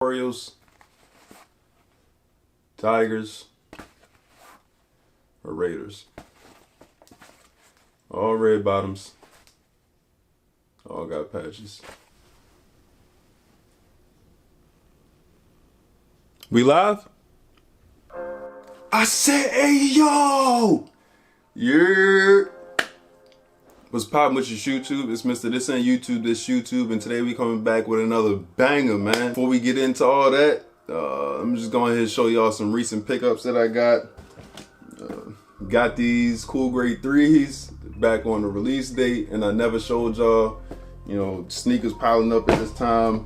Orioles, Tigers, or Raiders. All red bottoms. All got patches. We live? I said, hey, yo! Yeah. What's poppin' with your YouTube? It's Mr. This Ain't YouTube, This YouTube, and today we coming back with another banger, man. Before we get into all that, I'm just going ahead and show y'all some recent pickups that I got. Got these cool grade 3s back on the release date, and I never showed y'all, sneakers piling up at this time.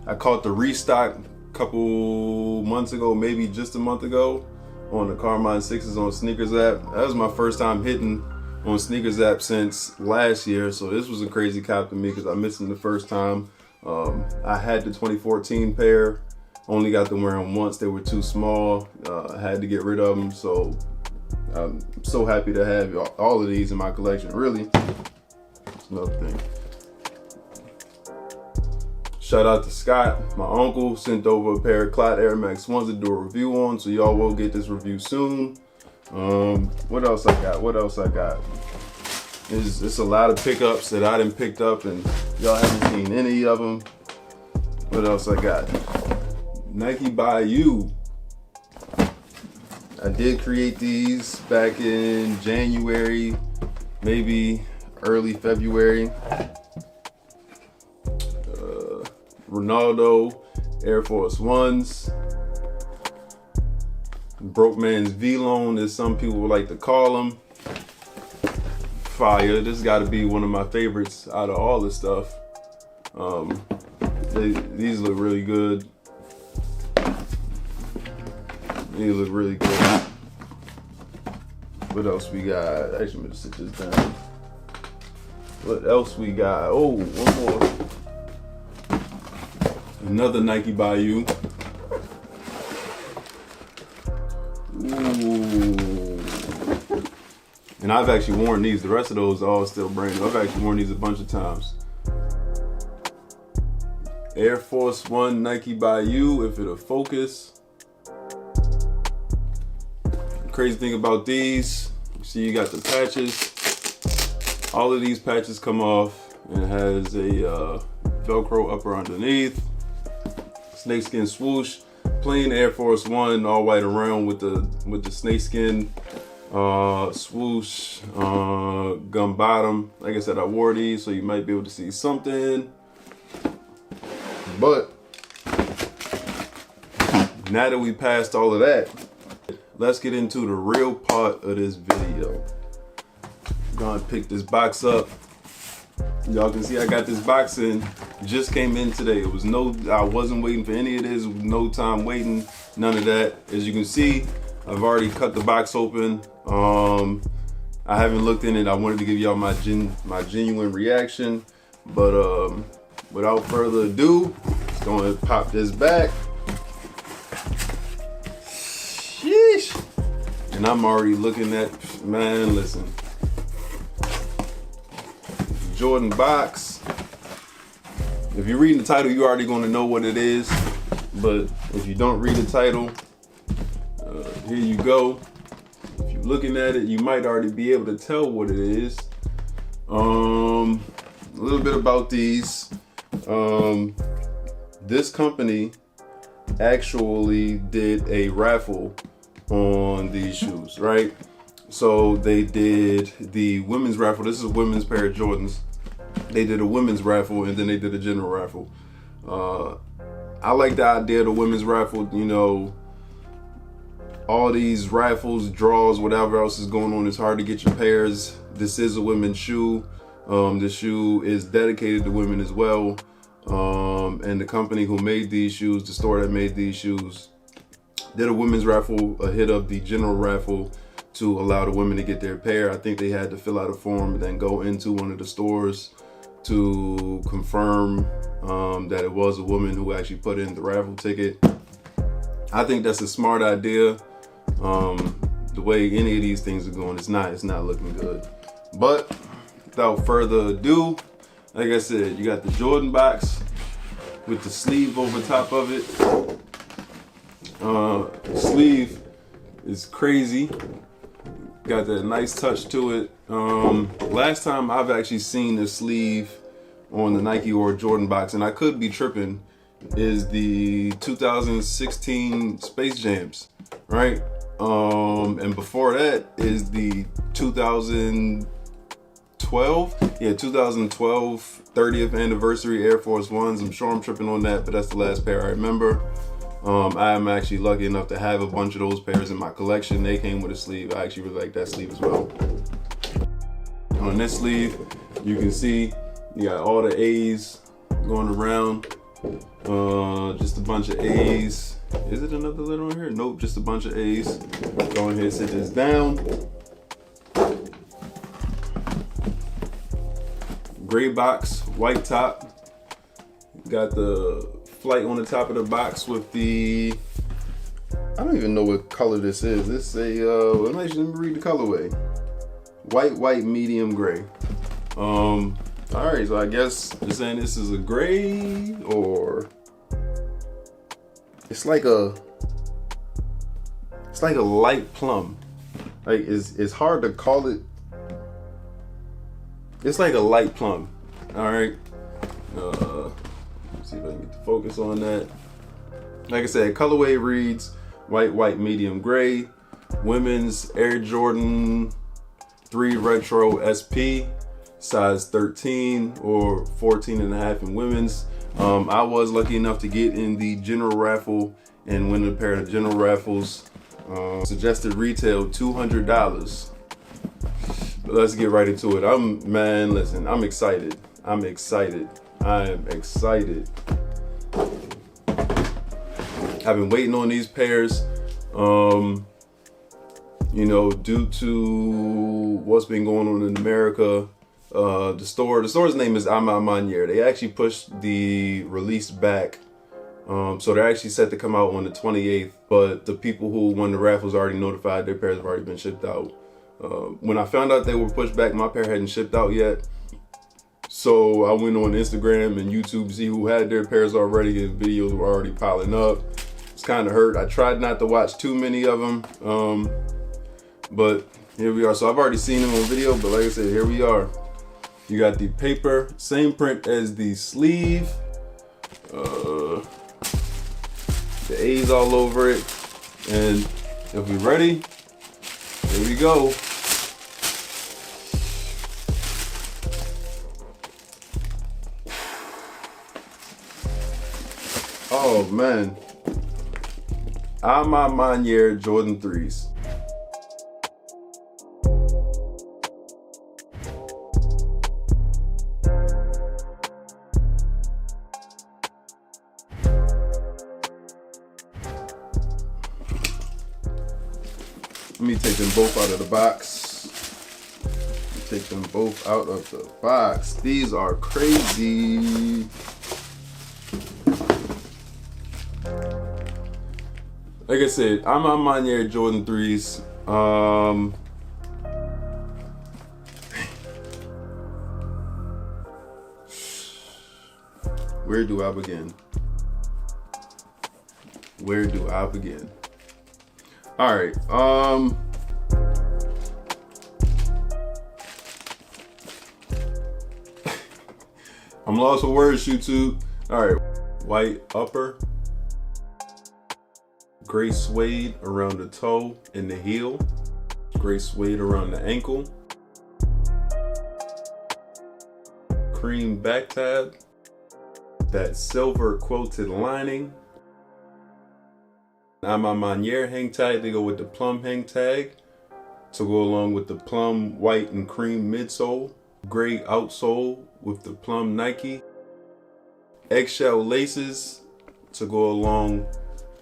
I caught the restock a couple months ago, maybe just a month ago, on the Carmine 6s on Sneakers app. That was my first time hitting on Sneakers app since last year, so this was a crazy cop to me because I missed them the first time. I had the 2014 pair, only got to wear them once. They were too small. I had to get rid of them, so I'm so happy to have all of these in my collection. Really, that's another thing. Shout out to Scott, my uncle, sent over a pair of Clyde Air Max 1s to do a review on, so y'all will get this review soon. What else I got? It's a lot of pickups that I didn't picked up and y'all haven't seen any of them. What else I got? Nike by You. I did create these back in January, maybe early February. Ronaldo Air Force 1s. Broke man's V-Loan, as some people would like to call them. Fire. This got to be one of my favorites out of all this stuff. These look really good. These look really good. What else we got? Actually, I'm gonna sit this down. What else we got? Oh, one more. Another Nike by You. Ooh. And I've actually worn these. The rest of those are all still brand new. I've actually worn these a bunch of times. Air Force 1 Nike by You, if it'll focus. The crazy thing about these, see you got the patches. All of these patches come off and it has a Velcro upper underneath. Snakeskin swoosh. Plain Air Force 1, all white around with the snakeskin swoosh, gum bottom. Like I said, I wore these, so you might be able to see something. But now that we passed all of that, let's get into the real part of this video. I'm gonna pick this box up. Y'all can see I got this box in. Just came in today. I wasn't waiting for any of this. No time waiting. None of that. As you can see, I've already cut the box open. I haven't looked in it. I wanted to give y'all my genuine reaction. But without further ado, just gonna pop this back. Sheesh. And I'm already looking at, man, listen. Jordan box. If you're reading the title, you're already going to know what it is. But if you don't read the title, here you go. If you're looking at it, you might already be able to tell what it is. A little bit about these. This company actually did a raffle on these shoes, right? So they did the women's raffle. This is a women's pair of Jordans. They did a women's raffle and then they did a general raffle. I like the idea of the women's raffle. All these raffles, draws, whatever else is going on, it's hard to get your pairs. This is a women's shoe. The shoe is dedicated to women as well. And the company who made these shoes, the store that made these shoes, did a women's raffle ahead of the general raffle to allow the women to get their pair. I think they had to fill out a form and then go into one of the stores to confirm that it was a woman who actually put in the raffle ticket. I think that's a smart idea. The way any of these things are going, it's not looking good. But without further ado, like I said, you got the Jordan box. with the sleeve over top of it. Sleeve is crazy. Got that nice touch to it. Last time I've actually seen the sleeve on the Nike or Jordan box, and I could be tripping, is the 2016 Space Jams, right? And before that is the 2012 30th anniversary Air Force Ones. I'm sure I'm tripping on that, but that's the last pair I remember. I am actually lucky enough to have a bunch of those pairs in my collection. They came with a sleeve. I actually really like that sleeve as well. On this sleeve, you can see you got all the A's going around. Just a bunch of A's. Is it another letter on here? Nope, just a bunch of A's. Go ahead and sit this down. Gray box, white top. Got the flight on the top of the box with the, I don't even know what color this is. This is a, let me read the colorway. White, medium gray. All right, so I guess you're saying this is a gray, or it's like a light plum. Like it's hard to call it. It's like a light plum. All right. See if I can get the focus on that. Like I said, colorway reads white, medium gray. Women's Air Jordan 3 Retro SP, size 13 or 14 and a half in women's. I was lucky enough to get in the general raffle and win a pair of general raffles. Suggested retail $200. But let's get right into it. Listen, I'm excited. I am excited. I've been waiting on these pairs, you know, due to what's been going on in America. The store's name is Maniere. They actually pushed the release back, so they're actually set to come out on the 28th. But the people who won the raffles already notified their pairs have already been shipped out. When I found out they were pushed back, my pair hadn't shipped out yet. So I went on Instagram and YouTube to see who had their pairs already, and videos were already piling up. It's kind of hurt. I tried not to watch too many of them, but here we are. So I've already seen them on video, but like I said, here we are. You got the paper, same print as the sleeve. The A's all over it. And if we're ready, here we go. Oh man, Maniere Jordan 3s. Let me take them both out of the box. Take them both out of the box. These are crazy. Like I said, I'm on Maniere Jordan 3s. Where do I begin? Where do I begin? All right. I'm lost for words, YouTube. All right. White upper. Gray suede around the toe and the heel. Gray suede around the ankle. Cream back tab. That silver quilted lining. I'm on Maniere hang tag. They go with the plum hang tag to go along with the plum white and cream midsole. Gray outsole with the plum Nike. Eggshell laces to go along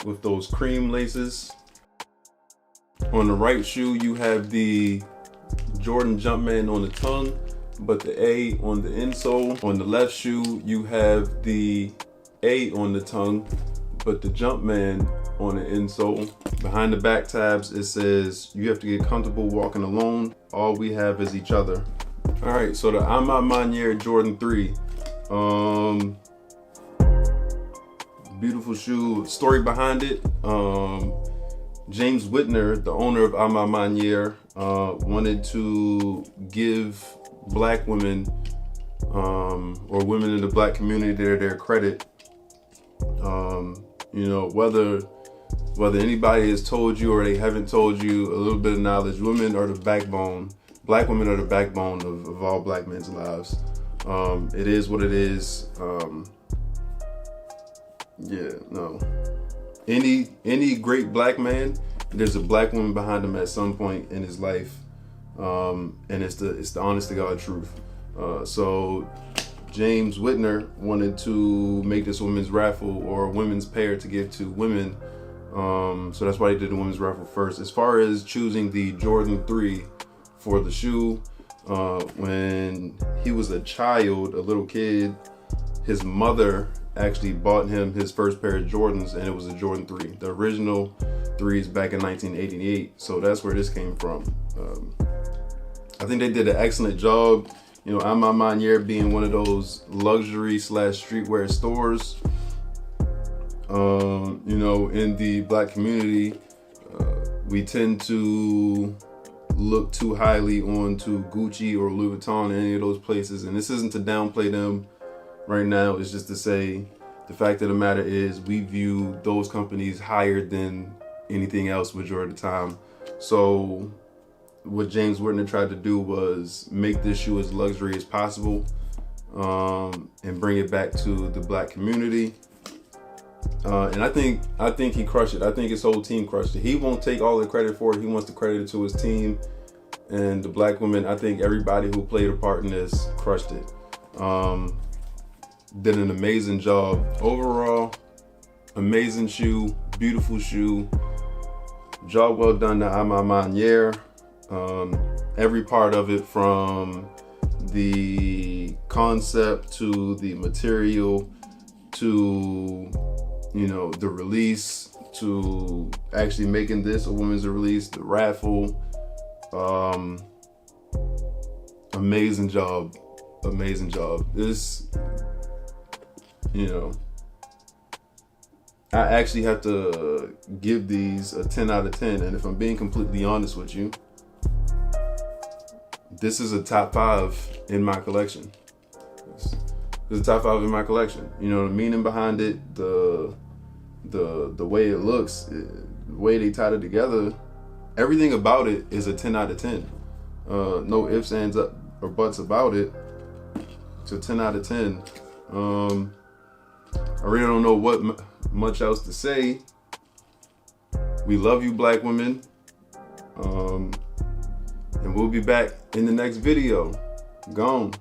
with those cream laces. On the right shoe, you have the Jordan Jumpman on the tongue, but the A on the insole. On the left shoe, you have the A on the tongue, but the Jumpman on the insole. Behind the back tabs, it says, you have to get comfortable walking alone. All we have is each other. All right, so the I'm on Maniere Jordan 3. beautiful shoe. Story behind it. James Whitner, the owner of Maniere, wanted to give black women or women in the black community their credit. You know, whether anybody has told you or they haven't told you, a little bit of knowledge. Women are the backbone. Black women are the backbone of all black men's lives. It is what it is. Yeah, no. Any great black man, there's a black woman behind him at some point in his life, and it's the honest to God truth. So James Whitner wanted to make this women's raffle or a women's pair to give to women. So that's why he did the women's raffle first. As far as choosing the Jordan 3 for the shoe, when he was a child, a little kid, his mother actually bought him his first pair of Jordans, and it was a Jordan 3, the original 3s back in 1988. So that's where this came from. I think they did an excellent job. You know, Maniere being one of those luxury / streetwear stores, you know, in the black community, we tend to look too highly onto Gucci or Louis Vuitton or any of those places. And this isn't to downplay them right now. It's just to say the fact of the matter is we view those companies higher than anything else majority of the time. So what James Whitner tried to do was make this shoe as luxury as possible, and bring it back to the black community. And I think he crushed it. I think his whole team crushed it. He won't take all the credit for it. He wants to credit it to his team and the black women. I think everybody who played a part in this crushed it. Did an amazing job overall. Amazing shoe, beautiful shoe. Job well done to Maniere. Every part of it, from the concept to the material to, you know, the release, to actually making this a women's release, the raffle. Amazing job. Amazing job. This, you know, I actually have to give these a 10 out of 10. And if I'm being completely honest with you, this is a top 5 in my collection. This is a top 5 in my collection. You know, the meaning behind it, the way it looks, the way they tied it together, everything about it is a 10 out of 10. No ifs, ands, or buts about it. It's a 10 out of 10. I really don't know what much else to say. We love you, black women. And we'll be back in the next video. Gone.